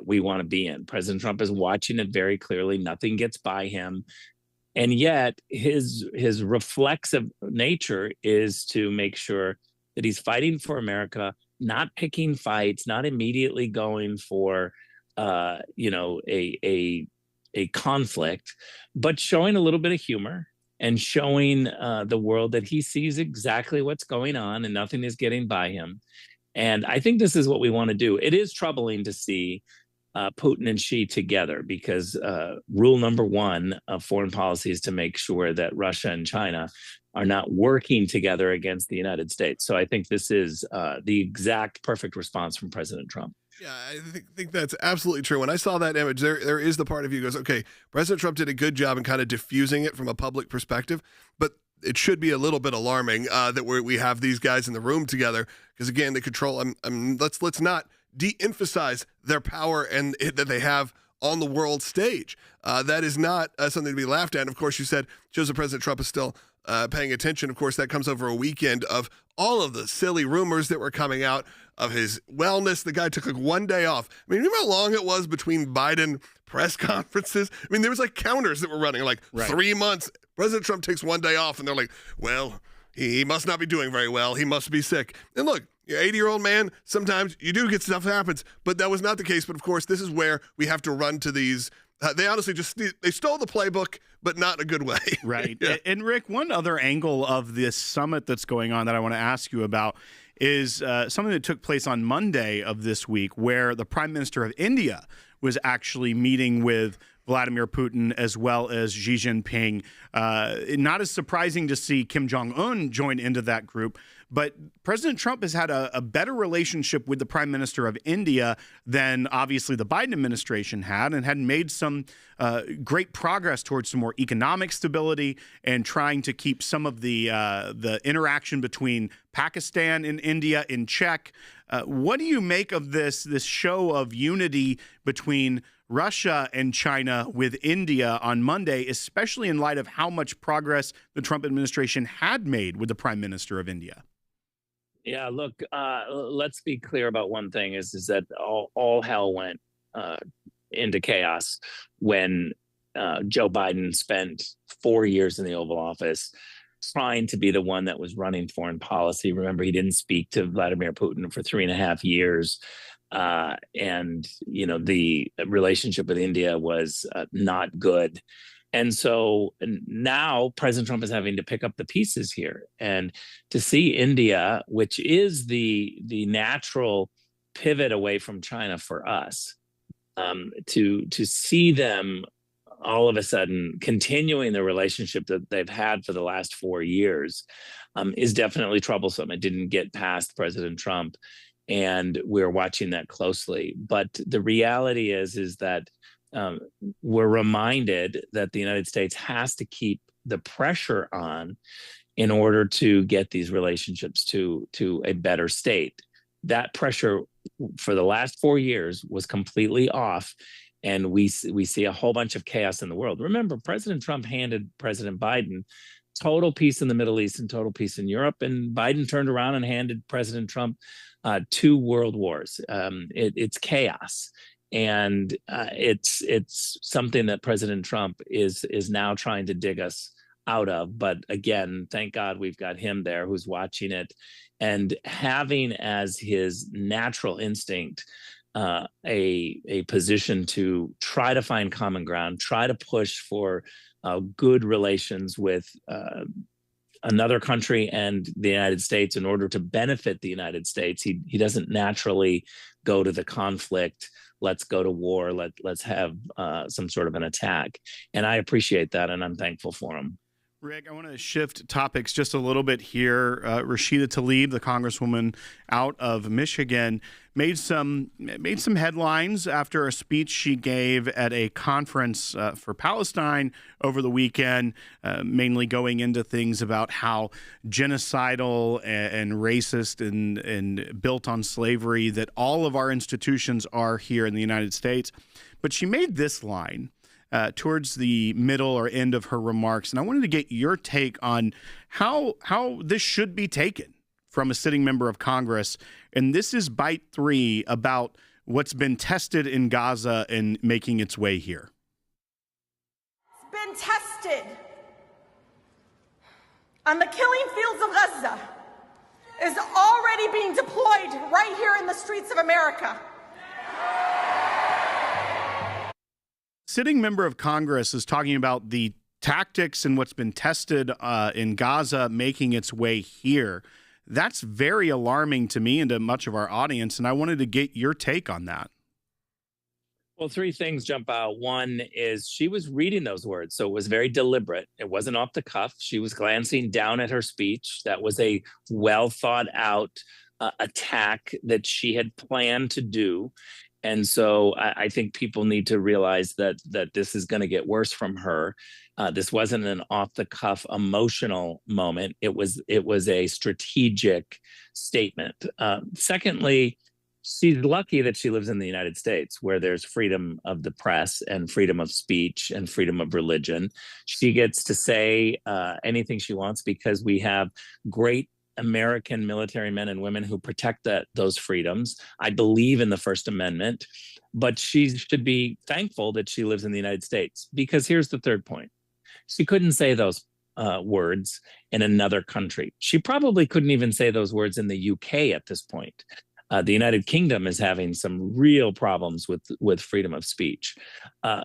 we want to be in. President Trump is watching it very clearly. Nothing gets by him, and yet his reflexive nature is to make sure that he's fighting for America, not picking fights, not immediately going for a conflict, but showing a little bit of humor and showing the world that he sees exactly what's going on and nothing is getting by him. And I think this is what we want to do. It is troubling to see Putin and Xi together, because rule number one of foreign policy is to make sure that Russia and China are not working together against the United States. So I think this is the exact perfect response from President Trump. Yeah, I think that's absolutely true. When I saw that image, there is the part of you goes, okay, President Trump did a good job in kind of diffusing it from a public perspective, but it should be a little bit alarming that we have these guys in the room together, because again, they control. Let's not de-emphasize their power and that they have on the world stage. That is not something to be laughed at. And of course, you said shows that President Trump is still paying attention. Of course, that comes over a weekend of all of the silly rumors that were coming out of his wellness. The guy took like one day off. I mean, remember how long it was between Biden press conferences? I mean, there was like counters that were running like 3 months. President Trump takes one day off, and they're like, well, he must not be doing very well. He must be sick. And look, you're an 80-year-old man. Sometimes you do get stuff that happens, but that was not the case. But of course, this is where we have to run to these. They honestly they stole the playbook, but not in a good way. Right. Yeah. And Rick, one other angle of this summit that's going on that I want to ask you about is something that took place on Monday of this week, where the Prime Minister of India was actually meeting with Vladimir Putin as well as Xi Jinping. Not as surprising to see Kim Jong-un join into that group, but President Trump has had a better relationship with the Prime Minister of India than obviously the Biden administration had, and had made some great progress towards some more economic stability and trying to keep some of the interaction between Pakistan and India in check. What do you make of this show of unity between Russia and China with India on Monday, especially in light of how much progress the Trump administration had made with the Prime Minister of India? Yeah, look, let's be clear about one thing is that all hell went into chaos when Joe Biden spent 4 years in the Oval Office trying to be the one that was running foreign policy. Remember, he didn't speak to Vladimir Putin for 3.5 years. And, you know, the relationship with India was not good. And so now President Trump is having to pick up the pieces here, and to see India, which is the natural pivot away from China for us, to see them all of a sudden continuing the relationship that they've had for the last 4 years is definitely troublesome. It didn't get past President Trump, and we're watching that closely. But the reality is that we're reminded that the United States has to keep the pressure on in order to get these relationships to a better state. That pressure for the last 4 years was completely off, and we see a whole bunch of chaos in the world. Remember, President Trump handed President Biden total peace in the Middle East and total peace in Europe, and Biden turned around and handed President Trump 2 world wars. It's chaos. And it's something that President Trump is now trying to dig us out of. But again, thank God we've got him there who's watching it and having as his natural instinct a position to try to find common ground, try to push for good relations with another country and the United States in order to benefit the United States. He doesn't naturally go to the conflict. Let's go to war. Let's have some sort of an attack. And I appreciate that, and I'm thankful for him. Rick, I want to shift topics just a little bit here. Rashida Tlaib, the congresswoman out of Michigan, made some headlines after a speech she gave at a conference for Palestine over the weekend, mainly going into things about how genocidal and racist and built on slavery that all of our institutions are here in the United States. But she made this line towards the middle or end of her remarks, and I wanted to get your take on how this should be taken from a sitting member of Congress. And this is bite 3 about what's been tested in Gaza and making its way here. It's been tested. And the killing fields of Gaza is already being deployed right here in the streets of America. Sitting member of Congress is talking about the tactics and what's been tested in Gaza making its way here. That's very alarming to me and to much of our audience, and I wanted to get your take on that. Well, three things jump out. One is she was reading those words, so it was very deliberate. It wasn't off the cuff. She was glancing down at her speech. That was a well thought out attack that she had planned to do. And so I think people need to realize that this is going to get worse from her. This wasn't an off the cuff emotional moment. It was a strategic statement. Secondly, she's lucky that she lives in the United States, where there's freedom of the press and freedom of speech and freedom of religion. She gets to say anything she wants because we have great American military men and women who protect those freedoms. I believe in the First Amendment, but she should be thankful that she lives in the United States, because here's the third point. She couldn't say those words in another country. She probably couldn't even say those words in the UK at this point. The United Kingdom is having some real problems with freedom of speech.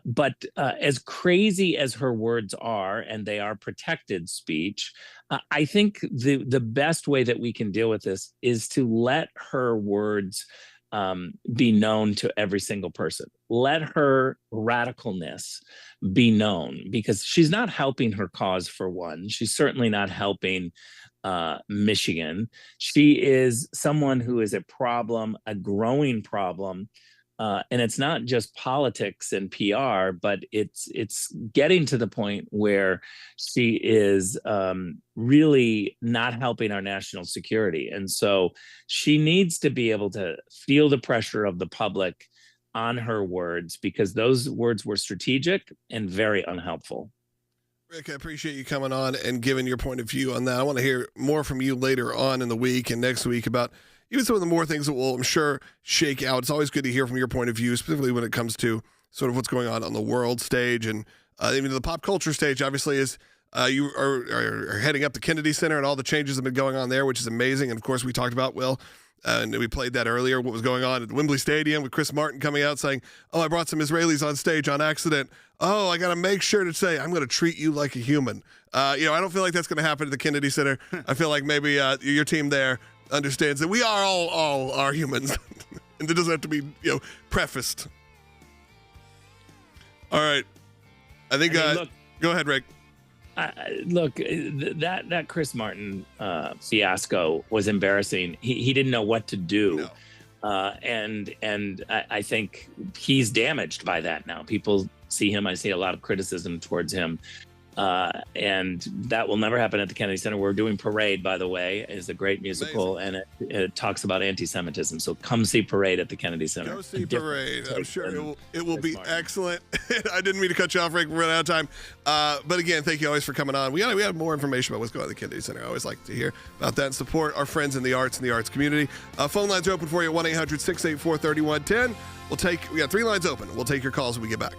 But as crazy as her words are, and they are protected speech, I think the best way that we can deal with this is to let her words be known to every single person. Let her radicalness be known, because she's not helping her cause, for one. She's certainly not helping Michigan. She is someone who is a problem, a growing problem. And it's not just politics and PR, but it's getting to the point where she is really not helping our national security. And so she needs to be able to feel the pressure of the public on her words, because those words were strategic and very unhelpful. Rick, I appreciate you coming on and giving your point of view on that. I want to hear more from you later on in the week and next week about even some of the more things that will, I'm sure, shake out. It's always good to hear from your point of view, specifically when it comes to sort of what's going on the world stage and even the pop culture stage, obviously, is you are heading up the Kennedy Center and all the changes that have been going on there, which is amazing. And, of course, we talked about, and we played that earlier, what was going on at Wembley Stadium with Chris Martin coming out saying, oh, I brought some Israelis on stage on accident. Oh, I got to make sure to say, I'm going to treat you like a human. I don't feel like that's going to happen at the Kennedy Center. I feel like maybe your team there understands that we are all are humans. And it doesn't have to be, prefaced. All right. I think, look, go ahead, Rick. Look, that Chris Martin fiasco was embarrassing. He didn't know what to do. No. And I think he's damaged by that now. People see him. I see a lot of criticism towards him. And that will never happen at the Kennedy Center. We're doing Parade, by the way. It's a great musical, amazing. And it talks about anti-Semitism. So come see Parade at the Kennedy Center. Go see Parade. I'm sure it will be excellent. I didn't mean to cut you off, Rick. We're running out of time. But again, thank you always for coming on. We have more information about what's going on at the Kennedy Center. I always like to hear about that and support our friends in the arts and the arts community. Phone lines are open for you at 1-800-684-3110. We got 3 lines open. We'll take your calls when we get back.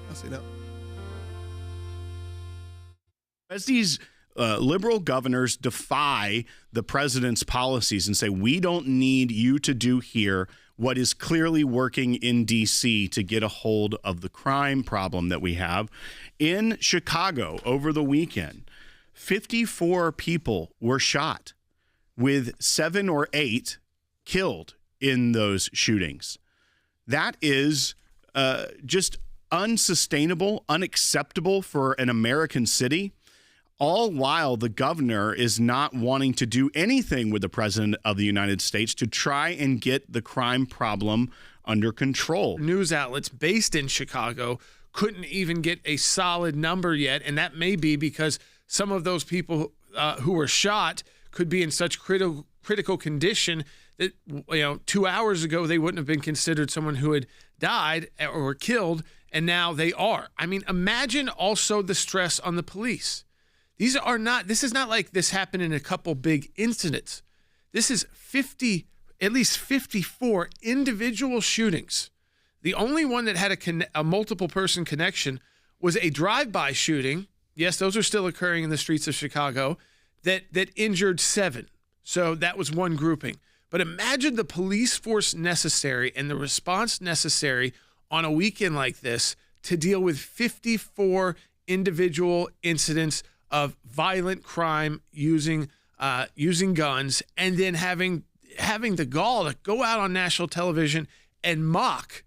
I'll see you now. As these liberal governors defy the president's policies and say, we don't need you to do here what is clearly working in D.C. to get a hold of the crime problem that we have. In Chicago over the weekend, 54 people were shot, with 7 or 8 killed in those shootings. That is just unsustainable, unacceptable for an American city. All while the governor is not wanting to do anything with the president of the United States to try and get the crime problem under control. News outlets based in Chicago couldn't even get a solid number yet, and that may be because some of those people who were shot could be in such critical condition that 2 hours ago they wouldn't have been considered someone who had died or were killed, and now they are. I mean, imagine also the stress on the police. This is not like this happened in a couple big incidents. This is at least 54 individual shootings. The only one that had a multiple person connection was a drive-by shooting. Yes, those are still occurring in the streets of Chicago that injured 7. So that was one grouping. But imagine the police force necessary and the response necessary on a weekend like this to deal with 54 individual incidents of violent crime using using guns, and then having the gall to go out on national television and mock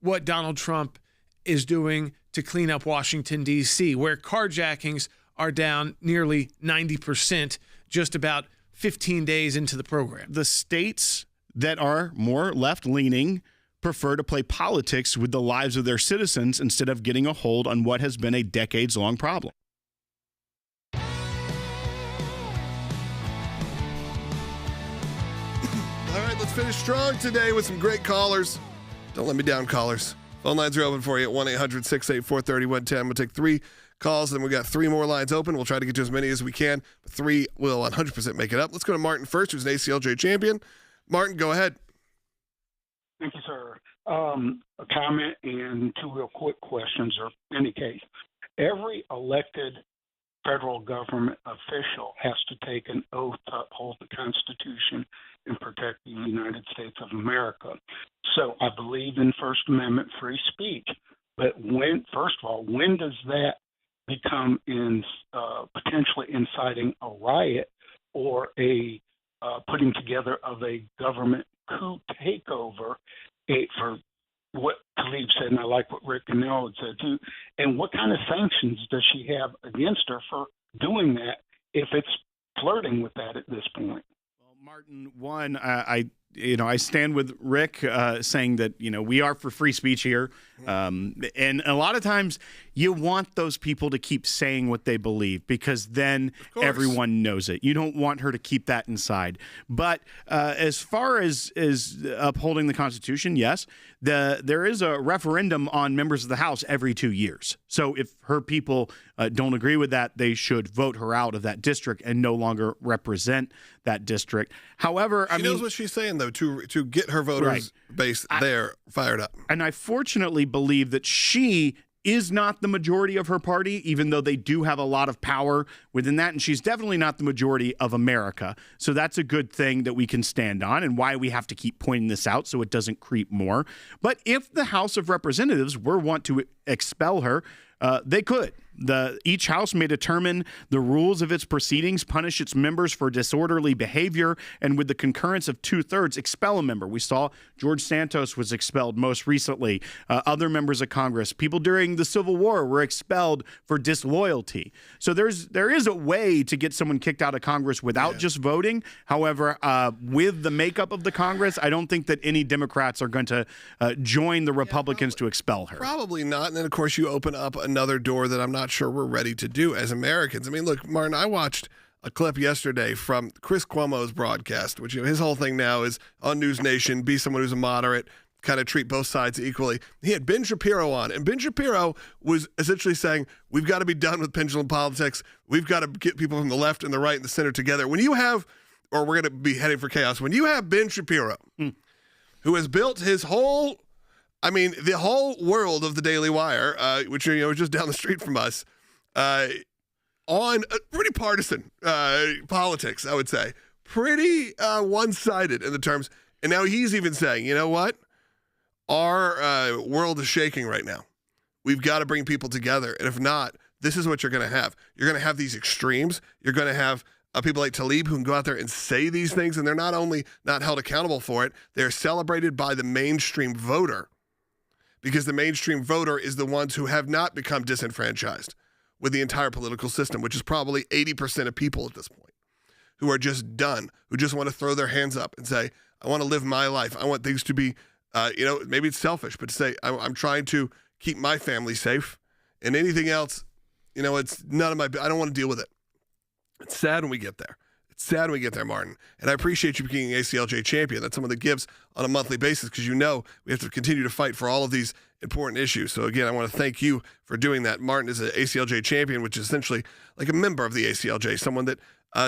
what Donald Trump is doing to clean up Washington, D.C., where carjackings are down nearly 90% just about 15 days into the program. The states that are more left-leaning prefer to play politics with the lives of their citizens instead of getting a hold on what has been a decades-long problem. All right, let's finish strong today with some great callers. Don't let me down, callers. Phone lines are open for you at 1-800-684-3110. We'll take 3 calls, and we got 3 more lines open. We'll try to get to as many as we can, but 3 will 100% make it up. Let's go to Martin first, who's an ACLJ champion. Martin, go ahead. Thank you, sir. A comment and 2 real quick questions, or any case. Every elected federal government official has to take an oath to uphold the Constitution and protect the United States of America. So I believe in First Amendment free speech. But first of all, when does that become potentially inciting a riot or a putting together of a government coup takeover for what Tlaib said, and I like what Rick and Nell said too. And what kind of sanctions does she have against her for doing that if it's flirting with that at this point? Well, Martin, one, I stand with Rick saying that, we are for free speech here. And a lot of times you want those people to keep saying what they believe because then everyone knows it. You don't want her to keep that inside. But as far as upholding the Constitution, yes, there is a referendum on members of the House every 2 years. So if her people don't agree with that, they should vote her out of that district and no longer represent that district. However, she knows what she's saying, though, to get her voters base there fired up. And I fortunately believe that she is not the majority of her party, even though they do have a lot of power within that. And she's definitely not the majority of America. So that's a good thing that we can stand on and why we have to keep pointing this out so it doesn't creep more. But if the House of Representatives were want to expel her, they could. Each house may determine the rules of its proceedings, punish its members for disorderly behavior, and with the concurrence of 2/3, expel a member. We saw George Santos was expelled most recently. Other members of Congress, people during the Civil War were expelled for disloyalty. So there is a way to get someone kicked out of Congress without just voting. However, with the makeup of the Congress, I don't think that any Democrats are going to join the Republicans to expel her. Probably not. And then, of course, you open up another door that I'm not sure we're ready to do as Americans. I mean, look, Martin, I watched a clip yesterday from Chris Cuomo's broadcast, which his whole thing now is on News Nation, be someone who's a moderate, kind of treat both sides equally. He had Ben Shapiro on, and Ben Shapiro was essentially saying, we've got to be done with pendulum politics. We've got to get people from the left and the right and the center together. When you have, or we're going to be heading for chaos, when you have Ben Shapiro, who has built his whole the whole world of the Daily Wire, which is just down the street from us, on pretty partisan politics, I would say. Pretty one-sided in the terms. And now he's even saying, you know what? Our world is shaking right now. We've got to bring people together. And if not, this is what you're going to have. You're going to have these extremes. You're going to have people like Tlaib who can go out there and say these things, and they're not only not held accountable for it, they're celebrated by the mainstream voter. Because the mainstream voter is the ones who have not become disenfranchised with the entire political system, which is probably 80% of people at this point, who are just done, who just want to throw their hands up and say, I want to live my life. I want things to be, maybe it's selfish, but to say, I'm trying to keep my family safe, and anything else, it's none of my, I don't want to deal with it. It's sad when we get there. It's sad when we get there, Martin. And I appreciate you being an ACLJ champion. That's someone that gives on a monthly basis because we have to continue to fight for all of these important issues. So again, I want to thank you for doing that. Martin is an ACLJ champion, which is essentially like a member of the ACLJ, someone that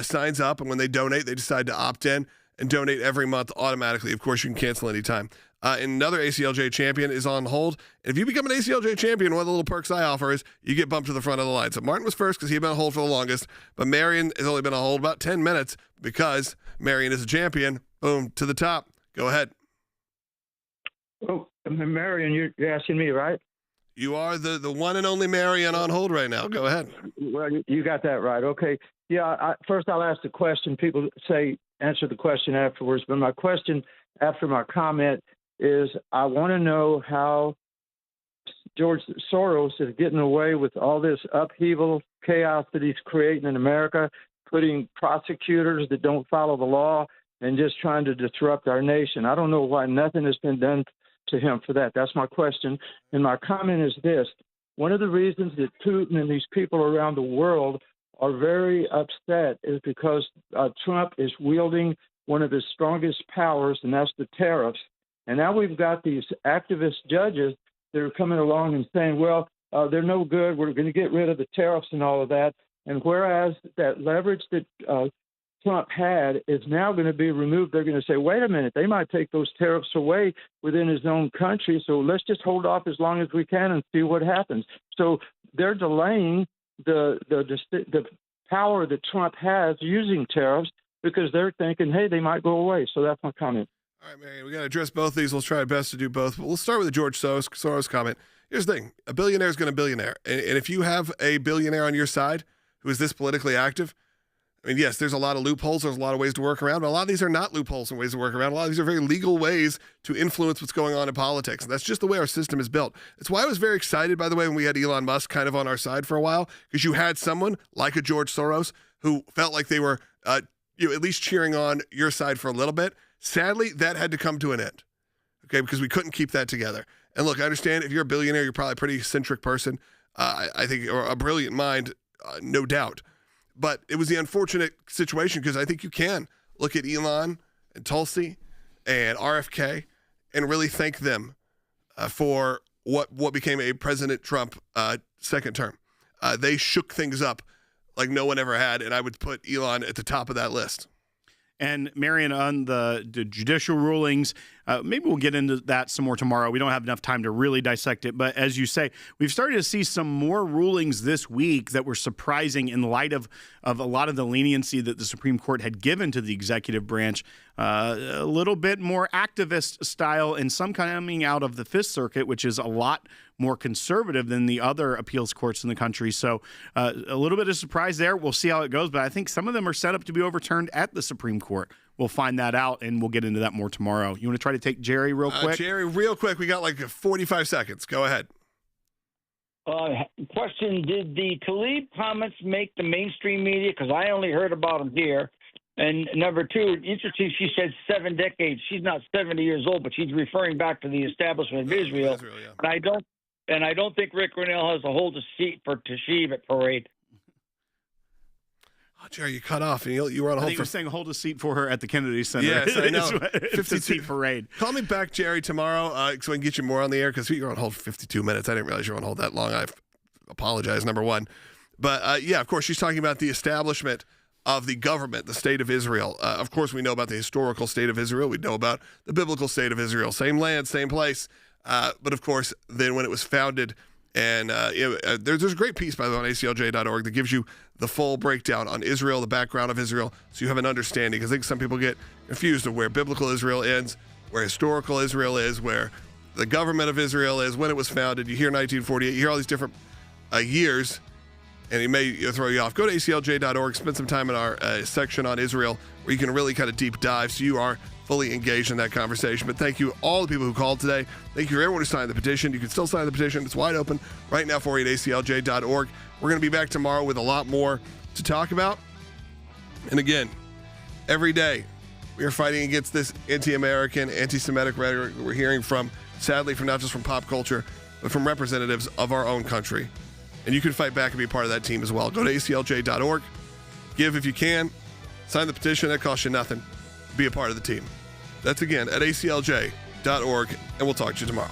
signs up, and when they donate, they decide to opt in and donate every month automatically. Of course, you can cancel anytime. And another ACLJ champion is on hold. And if you become an ACLJ champion, one of the little perks I offer is you get bumped to the front of the line. So Martin was first because he had been on hold for the longest, but Marion has only been on hold about 10 minutes because Marion is a champion. Boom, to the top. Go ahead. Oh, Marion, you're asking me, right? You are the one and only Marion on hold right now. Go ahead. Well, you got that right. Okay. Yeah. First, I'll ask the question. People say answer the question afterwards. But my question after my comment is, I want to know how George Soros is getting away with all this upheaval, chaos that he's creating in America, putting prosecutors that don't follow the law and just trying to disrupt our nation. I don't know why nothing has been done to him for that. That's my question. And my comment is this. One of the reasons that Putin and these people around the world are very upset is because Trump is wielding one of his strongest powers, and that's the tariffs. And now we've got these activist judges that are coming along and saying, well, they're no good. We're going to get rid of the tariffs and all of that. And whereas that leverage that Trump had is now going to be removed, they're going to say, wait a minute, they might take those tariffs away within his own country. So let's just hold off as long as we can and see what happens. So they're delaying the power that Trump has using tariffs because they're thinking, hey, they might go away. So that's my comment. All right, Marion, we got to address both of these. We'll try our best to do both. But we'll start with the George Soros comment. Here's the thing. A billionaire is going to billionaire. And if you have a billionaire on your side who is this politically active, I mean, yes, there's a lot of loopholes. There's a lot of ways to work around. But a lot of these are not loopholes and ways to work around. A lot of these are very legal ways to influence what's going on in politics. And that's just the way our system is built. It's why I was very excited, by the way, when we had Elon Musk kind of on our side for a while, because you had someone like a George Soros who felt like they were at least cheering on your side for a little bit. Sadly, that had to come to an end, okay, because we couldn't keep that together. And look, I understand if you're a billionaire, you're probably a pretty eccentric person, I think, or a brilliant mind, no doubt. But it was the unfortunate situation because I think you can look at Elon and Tulsi and RFK and really thank them for what became a President Trump second term. They shook things up like no one ever had, and I would put Elon at the top of that list. And Marion, on the judicial rulings, maybe we'll get into that some more tomorrow. We don't have enough time to really dissect it. But as you say, we've started to see some more rulings this week that were surprising in light of a lot of the leniency that the Supreme Court had given to the executive branch. A little bit more activist style, and some coming out of the Fifth Circuit, which is a lot more conservative than the other appeals courts in the country. So a little bit of surprise there. We'll see how it goes. But I think some of them are set up to be overturned at the Supreme Court. We'll find that out, and we'll get into that more tomorrow. You want to try to take Jerry real quick? Jerry, real quick. We got like 45 seconds. Go ahead. Question, did the Tlaib comments make the mainstream media? Because I only heard about them here. And number two, interesting, she said 7 decades. She's not 70 years old, but she's referring back to the establishment of Israel. Yeah. And I don't think Rick Grinnell has to hold a seat for Tashiv at parade. Oh, Jerry, you cut off, and you were on hold for saying hold a seat for her at the Kennedy Center. Yes, I know. 52 parade. Call me back, Jerry, tomorrow, so I can get you more on the air, because you were on hold for 52 minutes. I didn't realize you were on hold that long. I apologize, number one. But, yeah, of course, she's talking about the establishment of the government, the state of Israel. Of course, we know about the historical state of Israel. We know about the biblical state of Israel. Same land, same place. But, of course, then when it was founded, and there's a great piece, by the way, on ACLJ.org that gives you the full breakdown on Israel, the background of Israel, so you have an understanding. Because I think some people get confused of where biblical Israel ends, where historical Israel is, where the government of Israel is, when it was founded. You hear 1948, you hear all these different years, and it may throw you off. Go to ACLJ.org, spend some time in our section on Israel, where you can really kind of deep dive so you are fully engaged in that conversation. But thank you all the people who called today. Thank you for everyone who signed the petition. You can still sign the petition. It's wide open right now for you at ACLJ.org. We're going to be back tomorrow with a lot more to talk about. And again, every day we are fighting against this anti-American, anti-Semitic rhetoric that we're hearing from, sadly, from not just from pop culture, but from representatives of our own country. And you can fight back and be a part of that team as well. Go to ACLJ.org. Give if you can. Sign the petition. That costs you nothing. Be a part of the team. That's again at ACLJ.org, and we'll talk to you tomorrow.